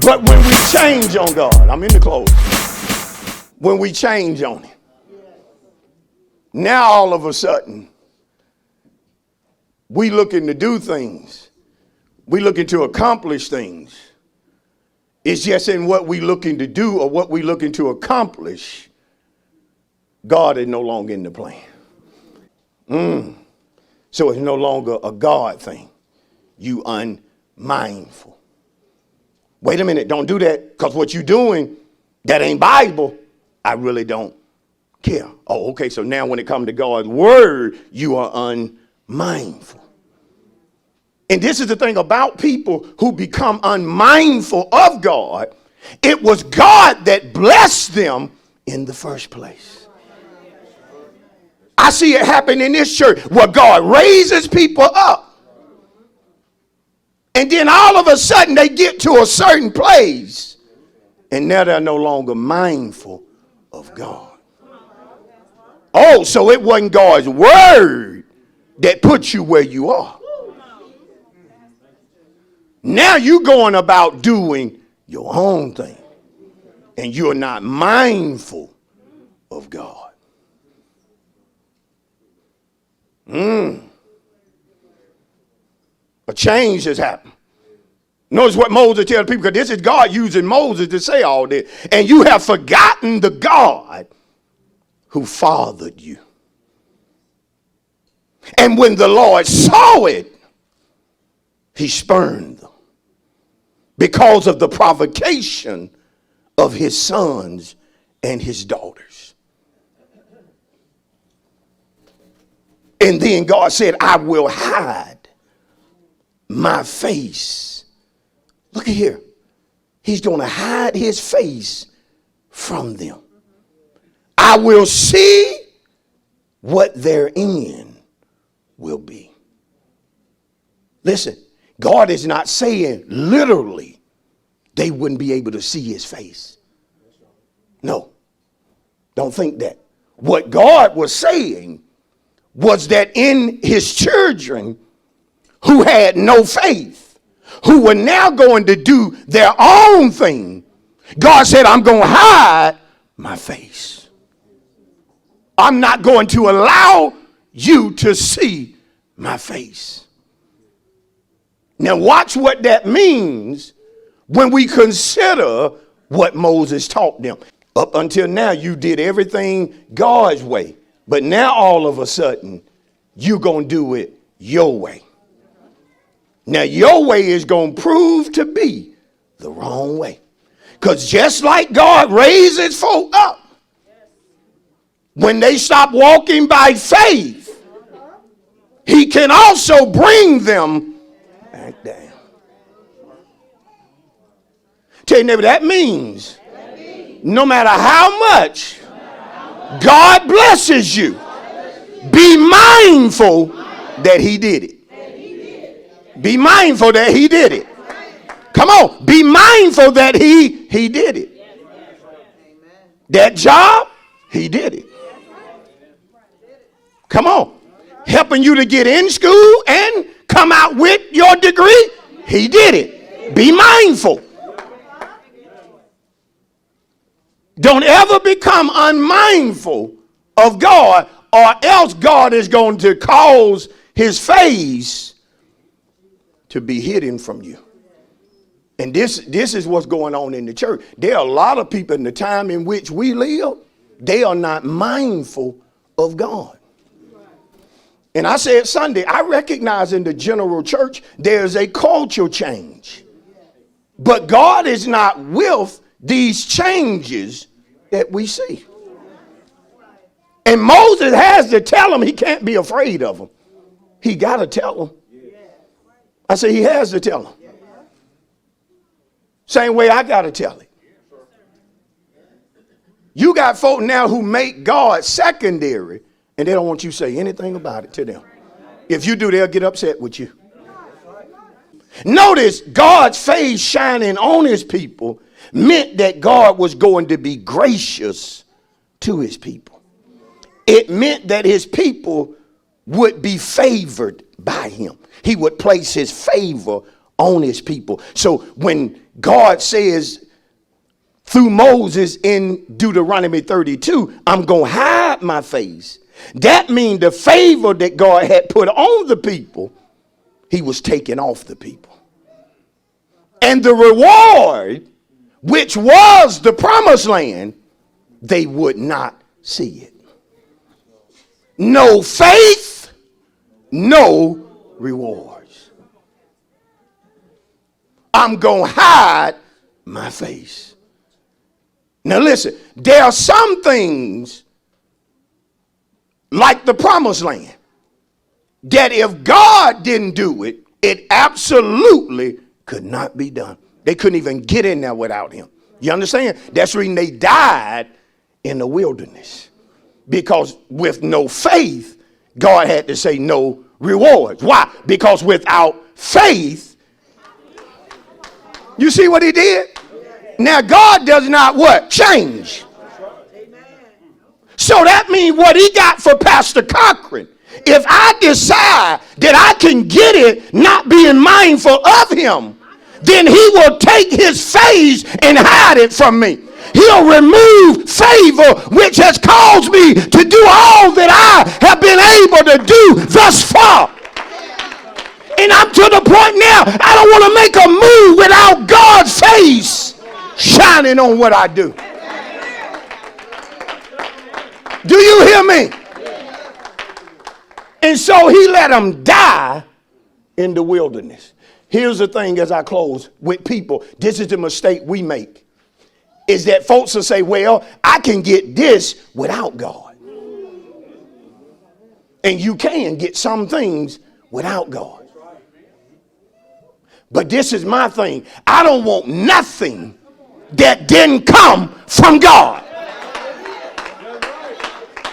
But when we change on God, I'm in the close. When we change on him, now all of a sudden, we looking to do things. We looking to accomplish things. It's just in what we looking to do or what we looking to accomplish, God is no longer in the plan. So it's no longer a God thing. You unmindful. Wait a minute, don't do that, because what you doing, that ain't Bible. I really don't care. Oh, okay, so now when it comes to God's word, you are unmindful. And this is the thing about people who become unmindful of God. It was God that blessed them in the first place. I see it happen in this church where God raises people up. And then all of a sudden they get to a certain place. And now they're no longer mindful of God. Oh, so it wasn't God's word that put you where you are. Now you're going about doing your own thing. And you're not mindful of God. A change has happened. Notice what Moses tells people, because this is God using Moses to say all this. And you have forgotten the God who fathered you. And when the Lord saw it, he spurned them because of the provocation of his sons and his daughters. And then God said, I will hide my face. Look at here. He's going to hide his face from them. I will see what their end will be. Listen, God is not saying literally they wouldn't be able to see his face. No, don't think that. What God was saying was that in his children who had no faith, who were now going to do their own thing, God said, I'm going to hide my face. I'm not going to allow you to see my face. Now watch what that means when we consider what Moses taught them. Up until now, you did everything God's way. But now all of a sudden, you're going to do it your way. Now your way is going to prove to be the wrong way. Because just like God raises folk up, when they stop walking by faith, he can also bring them back down. Tell your neighbor, that means no matter how much God blesses you, be mindful that he did it. Be mindful that he did it. Come on, be mindful that he did it. That job, he did it. Come on, helping you to get in school and come out with your degree, he did it. Be mindful. Don't ever become unmindful of God, or else God is going to cause his face to be hidden from you. And this is what's going on in the church. There are a lot of people in the time in which we live, they are not mindful of God. And I said Sunday, I recognize in the general church, there's a cultural change. But God is not with these changes that we see. And Moses has to tell them he can't be afraid of them. He got to tell them. I say he has to tell them. Same way I got to tell it. You got folk now who make God secondary, and they don't want you to say anything about it to them. If you do, they'll get upset with you. Notice God's face shining on his people meant that God was going to be gracious to his people. It meant that his people would be favored by him. He would place his favor on his people. So when God says through Moses in Deuteronomy 32, I'm going to hide my face, that means the favor that God had put on the people, he was taking off the people. And the reward, which was the promised land, they would not see it. No faith, no rewards. I'm going to hide my face. Now listen, there are some things like the promised land that if God didn't do it, it absolutely could not be done. They couldn't even get in there without him. You understand? That's the reason they died in the wilderness. Because with no faith, God had to say no rewards. Why? Because without faith, you see what he did? Now God does not what? Change. So that means what he got for Pastor Cochran, if I decide that I can get it not being mindful of him, then he will take his face and hide it from me. He'll remove favor, which has caused me to do all that I have been able to do thus far. And I'm to the point now, I don't want to make a move without God's face shining on what I do. Do you hear me? And so he let them die in the wilderness. Here's the thing as I close with people. This is the mistake we make. Is that folks will say, well, I can get this without God. And you can get some things without God. But this is my thing. I don't want nothing that didn't come from God.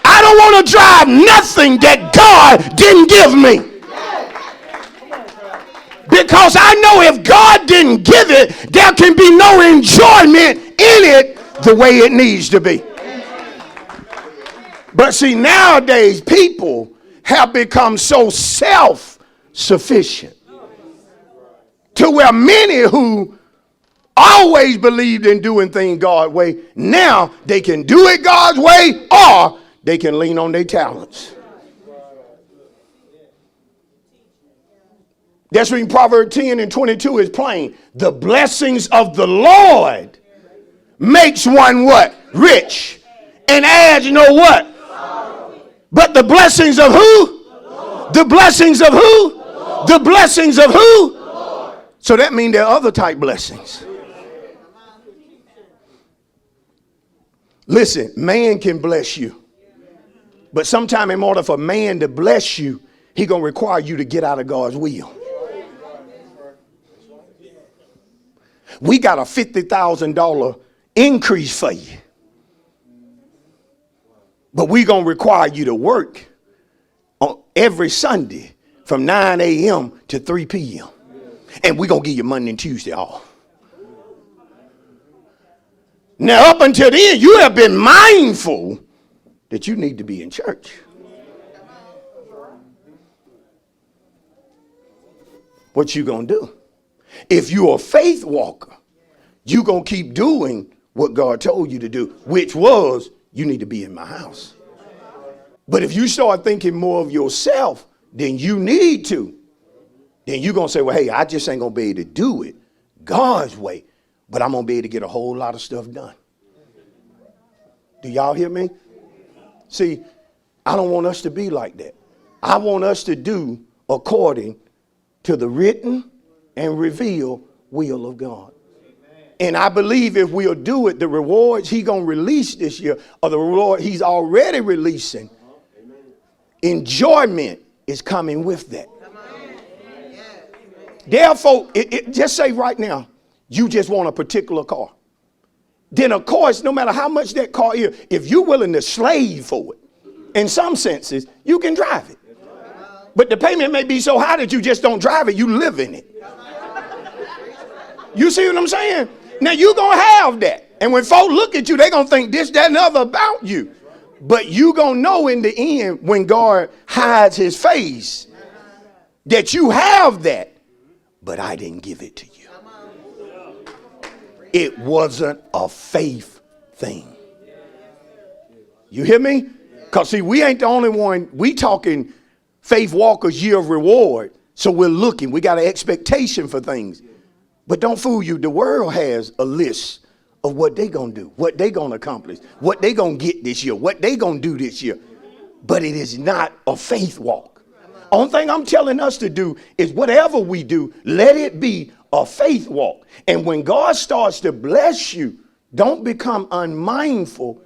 I don't want to drive nothing that God didn't give me. Because I know if God didn't give it, there can be no enjoyment in it the way it needs to be. But see, nowadays people have become so self-sufficient to where many who always believed in doing things God's way, now they can do it God's way or they can lean on their talents. That's when Proverbs 10 and 22 is plain. The blessings of the Lord makes one what? Rich. And adds no what? But the blessings of who? The blessings of who? The blessings of who? So that means there are other type blessings. Listen, man can bless you. But sometime in order for man to bless you, he's going to require you to get out of God's will. We got a $50,000 increase for you. But we're going to require you to work on every Sunday from 9 a.m. to 3 p.m. And we're going to give you Monday and Tuesday off. Now, up until then, you have been mindful that you need to be in church. What you going to do? If you're a faith walker, you're going to keep doing what God told you to do, which was you need to be in my house. But if you start thinking more of yourself than you need to, then you're going to say, well, hey, I just ain't going to be able to do it God's way, but I'm going to be able to get a whole lot of stuff done. Do y'all hear me? See, I don't want us to be like that. I want us to do according to the written and revealed will of God. And I believe if we'll do it, the rewards he's going to release this year, or the reward he's already releasing, enjoyment is coming with that. Therefore, just say right now, you just want a particular car. Then, of course, no matter how much that car is, if you're willing to slave for it, in some senses, you can drive it. But the payment may be so high that you just don't drive it, you live in it. You see what I'm saying? Now, you're going to have that. And when folks look at you, they're going to think this, that, and other about you. But you're going to know in the end, when God hides his face, that you have that. but I didn't give it to you. It wasn't a faith thing. You hear me? Because see, we ain't the only one. We talking faith walkers year of reward. So we're looking. We got an expectation for things. But don't fool you. The world has a list of what they going to do, what they going to accomplish, what they going to get this year, what they going to do this year. But it is not a faith walk. Only thing I'm telling us to do is whatever we do, let it be a faith walk. And when God starts to bless you, don't become unmindful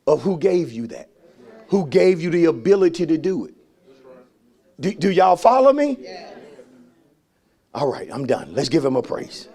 of who gave you that, who gave you the ability to do it. Do y'all follow me? All right, I'm done. Let's give him a praise.